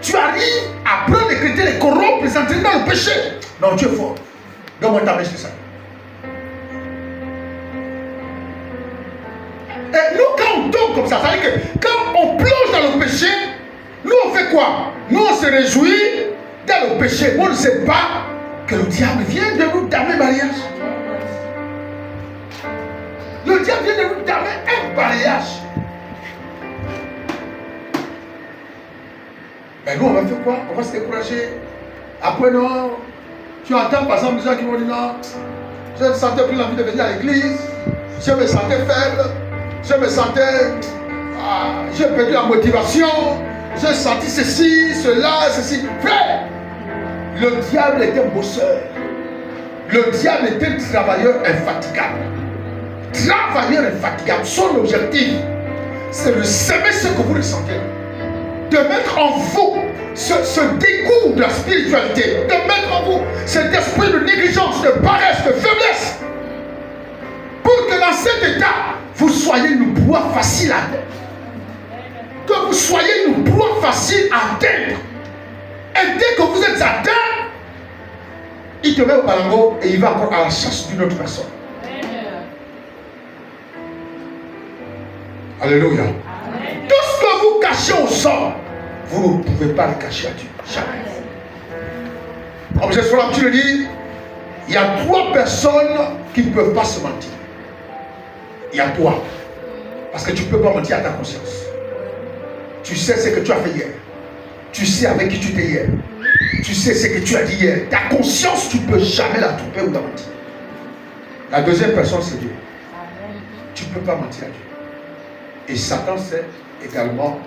Tu arrives à prendre les chrétiens, les corrompre, les entraîner dans le péché. Non, tu es fort. Donne-moi ta main sur ça. Et nous, quand on tombe comme ça veut dire que quand on plonge dans le péché, nous on fait quoi? Nous on se réjouit dans le péché. On ne sait pas que le diable vient de nous damer mariage. Le diable vient de nous damer un mariage. Mais nous on va faire quoi? On va se décourager. Après non, tu entends par exemple des gens qui vont dire non, je ne sentais plus l'envie de venir à l'église, je me sentais faible. Je me sentais, j'ai perdu la motivation, j'ai senti ceci, cela, ceci. Frère, le diable est un bosseur. Le diable est un travailleur infatigable. Travailleur infatigable. Son objectif, c'est de semer ce que vous ressentez. De mettre en vous ce dégoût de la spiritualité. De mettre en vous cet esprit de négligence, de paresse, de faiblesse. Pour que dans cet état, vous soyez une proie facile à atteindre. Que vous soyez une proie facile à atteindre. Et dès que vous êtes atteint, il te met au balango et il va encore à la chasse d'une autre personne. Alléluia. Amen. Tout ce que vous cachez au sol, vous ne pouvez pas le cacher à Dieu. Jamais. Comme je suis l'habitude de dire, il y a 3 personnes qui ne peuvent pas se mentir. Il y a toi. Parce que tu ne peux pas mentir à ta conscience. Tu sais ce que tu as fait hier. Tu sais avec qui tu étais hier. Tu sais ce que tu as dit hier. Ta conscience, tu ne peux jamais la tromper ou la mentir. La deuxième personne, c'est Dieu. Tu ne peux pas mentir à Dieu. Et Satan sait également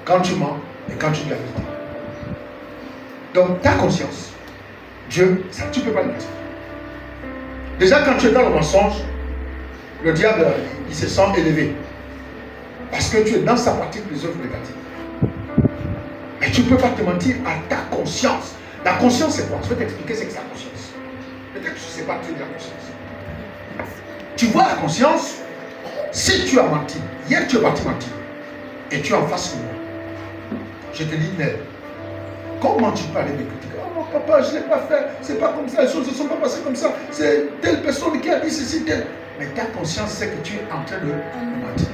quand tu mens et quand tu dis la vérité. Donc ta conscience, Dieu, ça, tu ne peux pas le mentir. Déjà quand tu es dans le mensonge, le diable, il se sent élevé. Parce que tu es dans sa pratique des œuvres négatives. Mais tu ne peux pas te mentir à ta conscience. La conscience, c'est quoi? Je vais t'expliquer ce que c'est la conscience. Peut-être que je ne sais pas tenir la conscience. Tu vois la conscience, si tu as menti, hier tu es parti mentir, et tu es en face de moi, je te dis, Nel, comment tu peux aller me critiquer? Oh mon papa, je ne l'ai pas fait, c'est pas comme ça, les choses ne sont pas passées comme ça, c'est telle personne qui a dit ceci, telle. Mais ta conscience sait que tu es en train de mentir.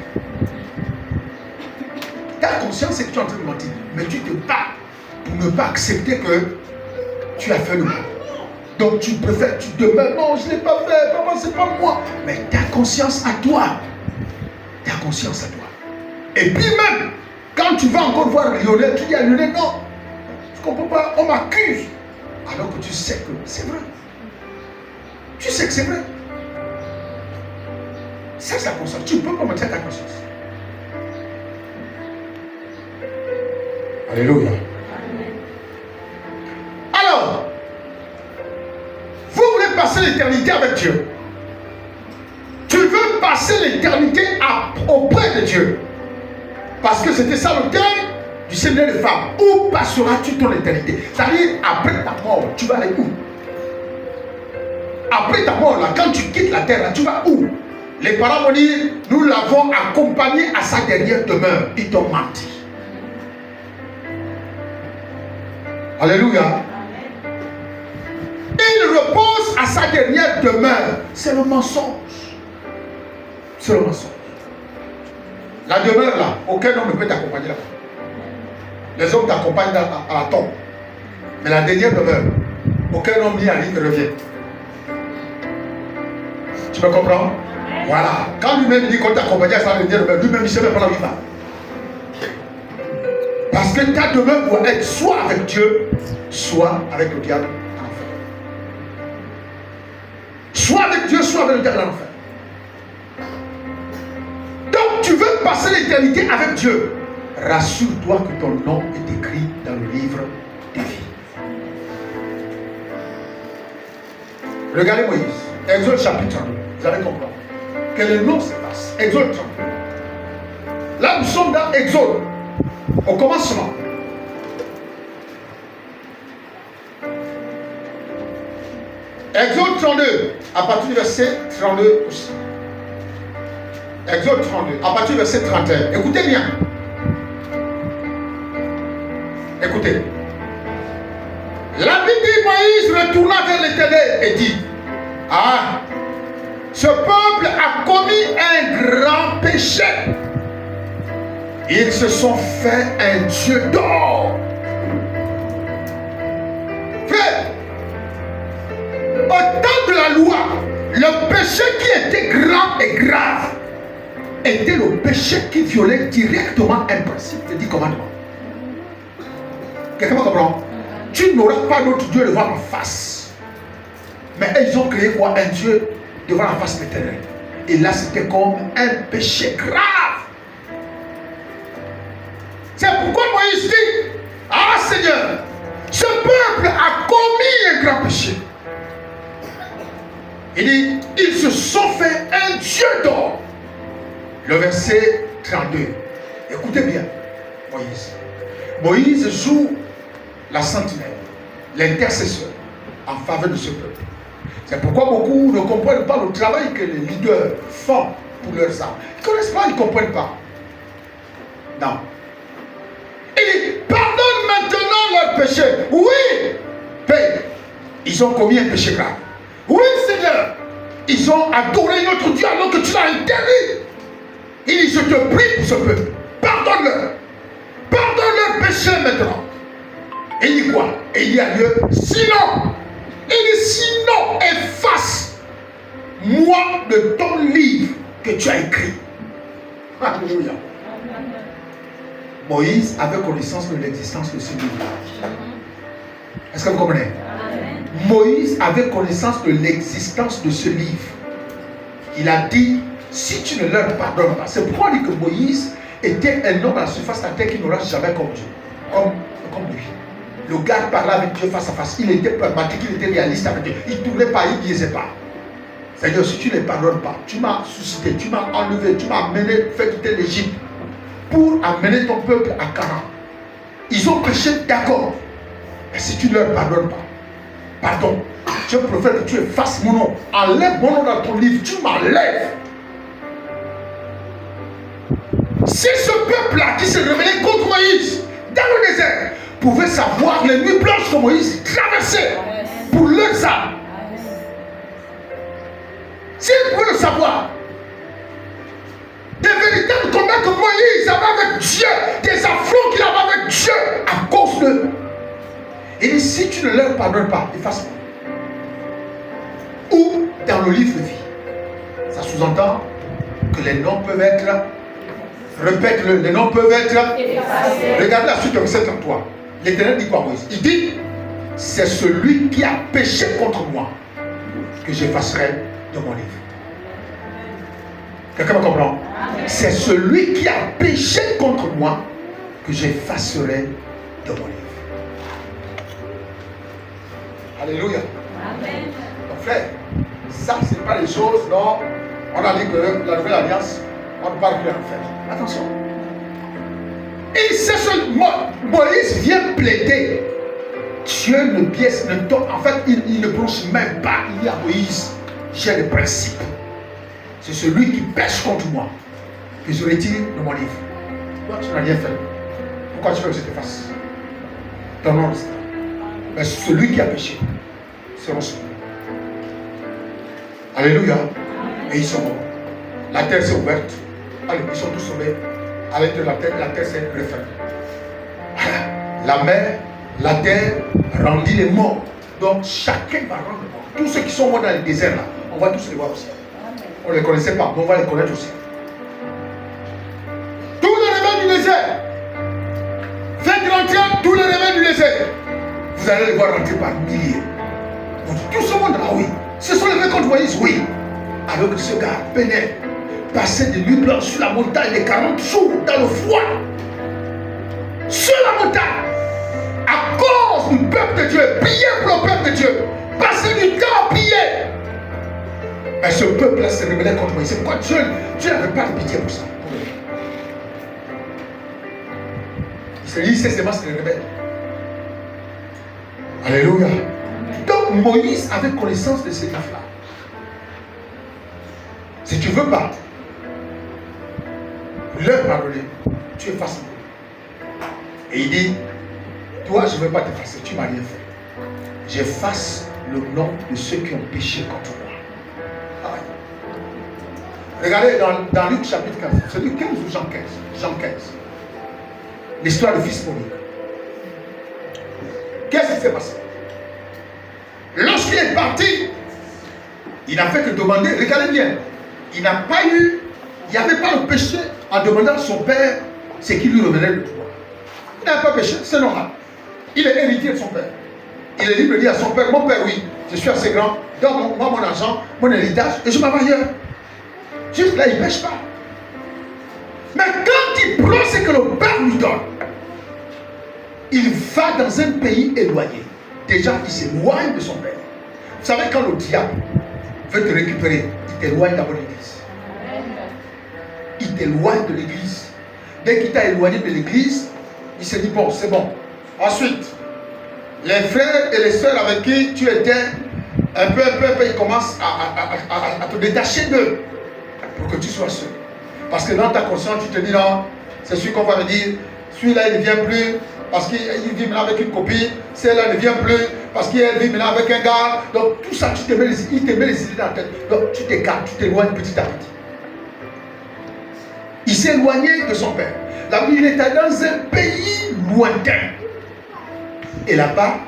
Ta conscience sait que tu es en train de mentir. Mais tu te bats pour ne pas accepter que tu as fait le mal. Donc tu préfères, tu demeures, non, je ne l'ai pas fait, papa, c'est pas moi. Mais ta conscience à toi. Ta conscience à toi. Et puis même, quand tu vas encore voir Lionel, tu dis à Lionel, non, je ne comprends pas, on m'accuse. Alors que tu sais que c'est vrai. Tu sais que c'est vrai. Ça, c'est la conscience. Tu ne peux pas mentir à ta conscience. Alléluia. Alors, vous voulez passer l'éternité avec Dieu. Tu veux passer l'éternité auprès de Dieu. Parce que c'était ça le thème du séminaire de femmes. Où passeras-tu ton éternité? C'est-à-dire, après ta mort, tu vas aller où? Après ta mort, là, quand tu quittes la terre, là, tu vas où? Les parents m'ont dit, nous l'avons accompagné à sa dernière demeure. Ils t'ont menti. Alléluia. Il repose à sa dernière demeure. C'est le mensonge. C'est le mensonge. La demeure là, aucun homme ne peut t'accompagner là-bas. Les hommes t'accompagnent à la tombe. Mais la dernière demeure, aucun homme n'y arrive et revient. Tu me comprends? Voilà. Quand lui-même dit qu'on t'accompagne à sa dernière demeure, lui-même il ne sait même pas là où il va. Parce que ta demeure doit être soit avec Dieu, soit avec le diable en enfer. Soit avec Dieu, soit avec le diable en enfer. veux passer l'éternité avec Dieu, rassure-toi que ton nom est écrit dans le livre de vie. Regardez Moïse, Exode chapitre 32, vous allez comprendre que le nom s'efface. Exode 32. Là, nous sommes dans Exode, au commencement. Exode 32, à partir du verset 32 aussi. Exode 32, à partir du verset 31. Écoutez bien. Écoutez. La Bible dit, Moïse retourna vers l'Éternel et dit, ah, ce peuple a commis un grand péché. Ils se sont fait un Dieu d'or. Frère, au temps de la loi, le péché qui était grand et grave était le péché qui violait directement un principe de 10 commandements. Quelqu'un me comprend? Tu n'auras pas d'autre Dieu devant ma face. Mais ils ont créé quoi? Un Dieu devant la face de l'Éternel. Et là, c'était comme un péché grave. C'est pourquoi Moïse dit, ah Seigneur, ce peuple a commis un grand péché. Il dit, ils se sont fait un Dieu d'or. Le verset 32. Écoutez bien, Moïse. Moïse joue la sentinelle, l'intercesseur en faveur de ce peuple. C'est pourquoi beaucoup ne comprennent pas le travail que les leaders font pour leurs âmes. Ils ne connaissent pas, ils ne comprennent pas. Non. Il dit, pardonne maintenant leurs péchés. Oui, Père, ils ont commis un péché grave. Oui, Seigneur, ils ont adoré notre Dieu alors que tu l'as interdit. Il dit, je te prie pour ce peuple. Pardonne-leur. Pardonne leurs péchés maintenant. Et il dit quoi? Et il y a lieu. Sinon, il dit, sinon, efface-moi de ton livre que tu as écrit. Alléluia. Moïse avait connaissance de l'existence de ce livre. Est-ce que vous comprenez? Moïse avait connaissance de l'existence de ce livre. Il a dit, si tu ne leur pardonnes pas, c'est pourquoi on dit que Moïse était un homme à la surface de la terre qui n'aura jamais comme Dieu, comme lui. Le gars parlait avec Dieu face à face. Il était pragmatique, il était réaliste avec Dieu. Il ne tournait pas, il ne disait pas. C'est-à-dire, si tu ne les pardonnes pas, tu m'as suscité, tu m'as enlevé, tu m'as amené, fait quitter l'Égypte pour amener ton peuple à Canaan. Ils ont péché, d'accord. Mais si tu ne leur pardonnes pas, pardon, je préfère que tu effaces mon nom. Enlève mon nom dans ton livre, tu m'enlèves. Si ce peuple-là qui s'est rebellé contre Moïse dans le désert pouvait savoir les nuits blanches que Moïse traversait pour leurs âmes, s'ils pouvaient le savoir, des véritables combats que Moïse avait avec Dieu, des affronts qu'il avait avec Dieu à cause d'eux. Il dit, si tu ne leur pardonnes pas, efface-moi. Ou dans le livre de vie. Ça sous-entend que les noms peuvent être, répète-le, les noms peuvent être effacés. Regardez la suite de verset 33. L'Éternel dit quoi, Moïse? Il dit, c'est celui qui a péché contre moi que j'effacerai de mon livre. Quelqu'un me comprend? C'est celui qui a péché contre moi que j'effacerai de mon livre. Alléluia. Amen. Donc frère, ça ce n'est pas les choses dont on a dit que la nouvelle alliance, on ne parle plus en faire. Attention. Et c'est ce Moïse vient plaider. Dieu ne biaise, ne tombe. En fait, il ne bronche même pas. Il dit à Moïse, j'ai le principe. C'est celui qui pêche contre moi que je retire de mon livre. Toi, tu n'as rien fait. Pourquoi tu veux que je te fasse? Ton nom restera. Mais celui qui a péché sera sauvé. Alléluia. Et ils sont morts. La terre s'est ouverte. Allez, ils sont tous sauvés. À l'intérieur de la terre s'est refermée. La mer, la terre rendit les morts. Donc chacun va rendre mort. Tous ceux qui sont morts dans le désert là, on va tous les voir aussi. On ne les connaissait pas, mais on va les connaître aussi. Tous les rebelles du désert. 20-31, tous les rebelles du désert. Vous allez les voir rentrer par milliers. Donc, tout ce monde, ah oui. Ce sont les rebelles contre Moïse, oui. Alors que ce gars pénètre passer des nuits blanches sur la montagne de 40 jours dans le froid. Sur la montagne. À cause du peuple de Dieu. Prier pour le peuple de Dieu. Passer du temps à prier. Et ce peuple-là se rebellait contre moi. C'est pourquoi Dieu n'avait pas de pitié pour ça. Il se dit, c'est seulement se rebelle. Alléluia. Donc Moïse avait connaissance de ces livres-là. Si tu ne veux pas leur pardonner, tu effaces moi. Et il dit, toi je ne veux pas t'effacer, tu ne m'as rien fait. J'efface le nom de ceux qui ont péché contre moi. Ah ouais. Regardez dans Luc chapitre 15, c'est Luc 15 ou Jean 15? Jean 15. L'histoire du fils prodigue. Qu'est-ce qui s'est passé? Lorsqu'il est parti, il n'a fait que demander, regardez bien, il n'y avait pas le péché en demandant à son père ce qui lui revenait de pouvoir. Il n'avait pas péché, c'est normal. Il est héritier de son père. Il est libre de dire à son père, mon père, oui, je suis assez grand, donne-moi mon argent, mon héritage, et je m'en vais ailleurs. Juste là, il ne pêche pas. Mais quand il prend ce que le père lui donne, il va dans un pays éloigné. Déjà, il s'éloigne de son père. Vous savez, quand le diable veut te récupérer, il t'éloigne d'abord de l'église. Il t'éloigne de l'église. Dès qu'il t'a éloigné de l'église, il se dit, bon, c'est bon. Ensuite, les frères et les sœurs avec qui tu étais, un peu, ils commencent à te détacher d'eux pour que tu sois seul. Parce que dans ta conscience, tu te dis, non, c'est sûr qu'on va me dire, celui-là, il ne vient plus parce qu'il vit maintenant avec une copine, celle-là ne vient plus parce qu'elle vit maintenant avec un gars. Donc tout ça, il te met les idées dans la tête. Donc tu t'écartes, tu t'éloignes petit à petit. Il s'est éloigné de son père. Là, il était dans un pays lointain. Et là-bas,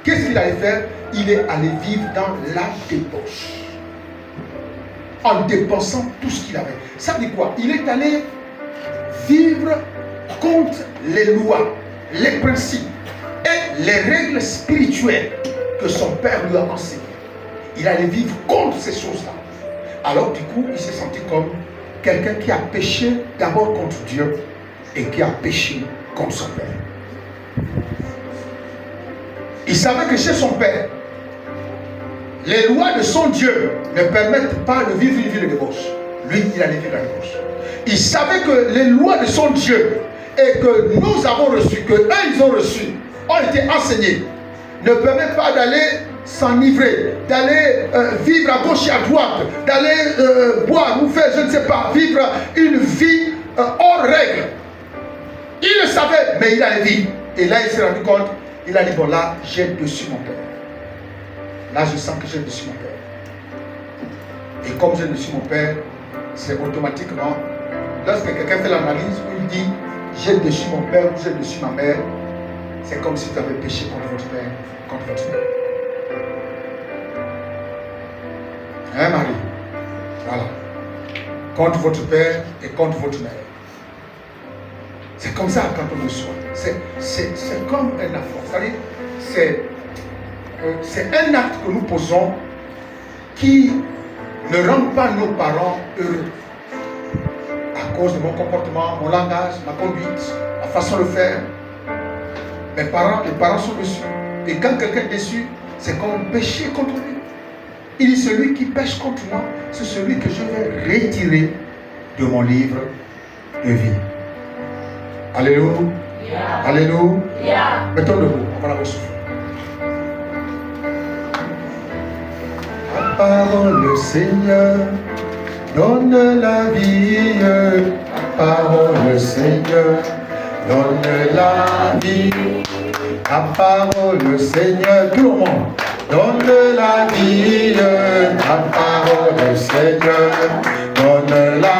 qu'est-ce qu'il allait faire? Il est allé vivre dans la débauche. En dépensant tout ce qu'il avait. Ça veut dire quoi? Il est allé vivre contre les lois, les principes et les règles spirituelles que son père lui a enseignées. Il allait vivre contre ces choses-là. Alors du coup, il s'est senti comme quelqu'un qui a péché d'abord contre Dieu et qui a péché contre son père. Il savait que chez son père, les lois de son Dieu ne permettent pas de vivre une vie de débauche. Lui, il allait vivre la débauche. Il savait que les lois de son Dieu et que nous avons reçues, que eux ils ont reçues, ont été enseignées, ne permettent pas d'aller s'enivrer, d'aller vivre à gauche et à droite, d'aller boire ou faire, je ne sais pas, vivre une vie hors règle. Il le savait, mais il allait vivre. Et là, il s'est rendu compte, il a dit, bon là, j'ai dessus mon père. Là, je sens que j'ai dessus mon père. Et comme j'ai dessus mon père, c'est automatiquement, lorsque quelqu'un fait l'analyse où il dit, j'ai dessus mon père ou j'ai dessus ma mère, c'est comme si tu avais péché contre votre père, contre votre mère. Hein, Marie? Voilà. Contre votre père et contre votre mère. C'est comme ça quand on reçoit. C'est comme un affront. C'est un acte que nous posons qui ne rend pas nos parents heureux. À cause de mon comportement, mon langage, ma conduite, ma façon de faire. Les parents sont déçus. Et quand quelqu'un est déçu, c'est comme pécher contre lui. Il dit, celui qui pêche contre moi, c'est celui que je vais retirer de mon livre de vie. Alléluia. Yeah. Alléluia. Yeah. Mettons debout, on va la souffler. La parole, Seigneur, donne la vie. La parole, Seigneur, donne la vie. La parole, Seigneur, tout le monde. Donne la vie, la parole, Seigneur, donne la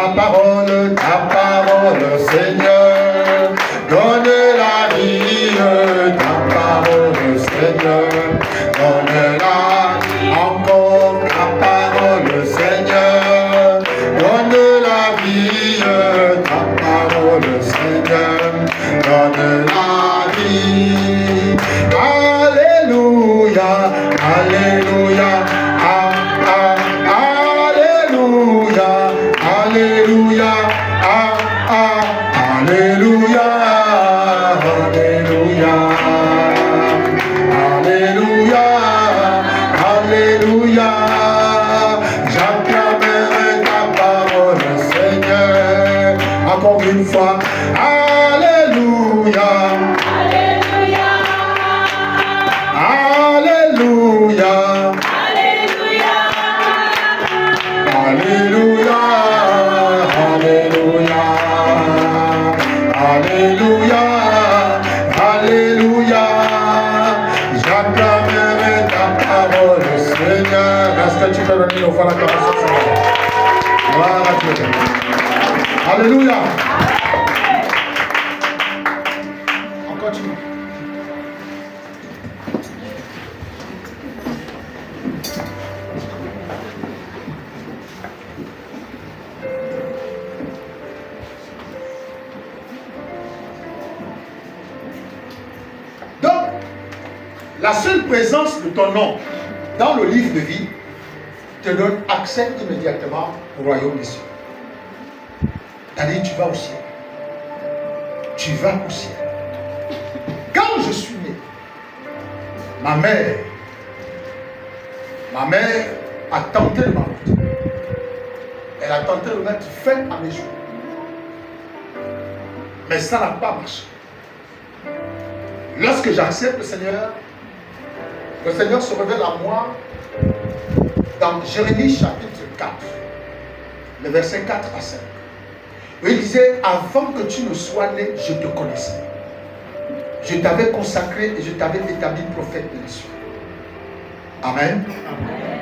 parole, Seigneur, donne la vie, ta parole, Seigneur, donne la encore ta parole, Seigneur, donne la vie, ta parole, Seigneur, donne la vie. Alléluia, alléluia, alléluia, Alléluia, Alléluia, Alléluia, Alléluia. J'acclamerai ta parole, Seigneur. Encore une fois, Alléluia, Alléluia. Alléluia, Alléluia. Alléluia, Alléluia, Alléluia, Alléluia. J'acclamerai ta parole, Seigneur. Est-ce que tu peux venir nous faire la grâce, Seigneur? Voilà, Dieu. Alléluia. On continue. Donc, la seule présence de ton nom dans le livre de vie te donne accès immédiatement au royaume des cieux. C'est-à-dire, tu vas au ciel. Tu vas au ciel. Quand je suis né, ma mère a tenté de m'avorter. Elle a tenté de mettre fin à mes jours. Mais ça n'a pas marché. Lorsque j'accepte le Seigneur se révèle à moi dans Jérémie chapitre 4, le verset 4 à 5. Et il disait, avant que tu ne sois né, je te connaissais. Je t'avais consacré et je t'avais établi prophète des nations. Amen. Amen.